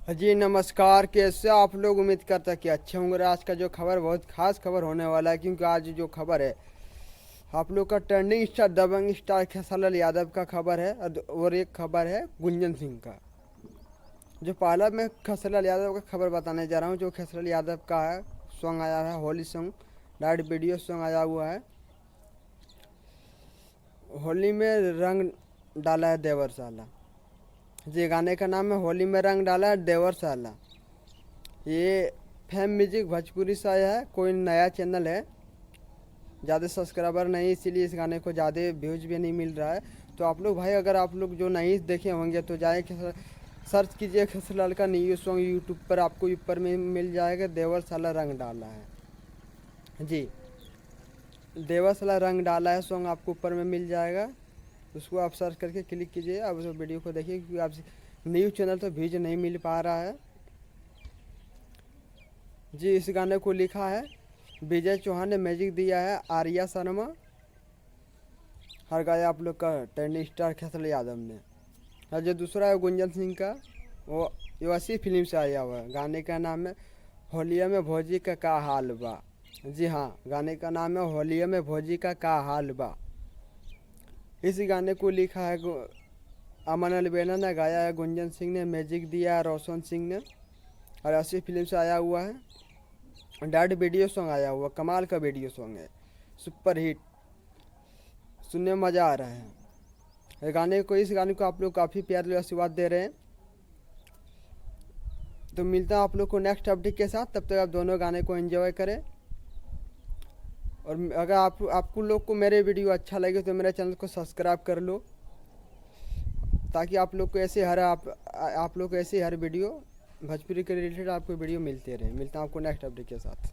जी नमस्कार। कैसे आप लोग? उम्मीद करता है कि अच्छे होंगे। आज का जो खबर बहुत खास खबर होने वाला है, क्योंकि आज जो खबर है आप लोग का ट्रेंडिंग स्टार दबंग स्टार खेसारी यादव का खबर है, और एक खबर है गुंजन सिंह का। जो पहला मैं खेसारी यादव का खबर बताने जा रहा हूँ। जो खेसारी यादव का है सॉन्ग आया है, Holi song, direct video song आया हुआ है। होली में रंग डाला है देवर साला। जी गाने का नाम है होली में रंग डाला है देवर साला। ये फेम म्यूजिक भोजपुरी से आया है, कोई नया चैनल है, ज़्यादा सब्सक्राइबर नहीं, इसीलिए इस गाने को ज़्यादा व्यूज भी नहीं मिल रहा है। तो आप लोग भाई, अगर आप लोग जो नहीं देखे होंगे तो जाए सर्च कीजिए खेसारी का न्यू सॉन्ग यूट्यूब पर, आपको ऊपर में मिल जाएगा। देवर साला रंग डाला है। जी देवर साला रंग डाला है सॉन्ग आपको ऊपर में मिल जाएगा। उसको आप सर्च करके क्लिक कीजिए, अब उस वीडियो को देखिए, क्योंकि आप न्यू चैनल तो व्यूज नहीं मिल पा रहा है। जी इस गाने को लिखा है विजय चौहान ने, म्यूजिक दिया है आर्या शर्मा, और गाया आप लोग का ट्रेंडिंग स्टार खेसारी यादव ने। और जो दूसरा है गुंजन सिंह का, वो वैसी फिल्म से आया हुआ है। गाने का नाम है होलिया में भौजी का हाल बा। जी हाँ, गाने का नाम है होलिया में भौजी का हाल बा। इस गाने को लिखा है अमन अलवेला ने, गाया है गुंजन सिंह ने, म्यूजिक दिया है रोशन सिंह ने, और ऐसी फिल्म से आया हुआ है। डायरेक्ट वीडियो सॉन्ग आया हुआ, कमाल का वीडियो सॉन्ग है, सुपर हिट, सुनने में मज़ा आ रहा है। इस गाने को आप लोग काफ़ी प्यार और आशीर्वाद दे रहे हैं। तो मिलता है आप लोग को नेक्स्ट अपडेट के साथ, तब तक आप दोनों गाने को एंजॉय करें। और अगर आपको लोग को मेरे वीडियो अच्छा लगे तो मेरे चैनल को सब्सक्राइब कर लो, ताकि आप लोग को ऐसे हर वीडियो भोजपुरी के रिलेटेड आपको वीडियो मिलते रहे। मिलता हूँ आपको नेक्स्ट अपडेट के साथ।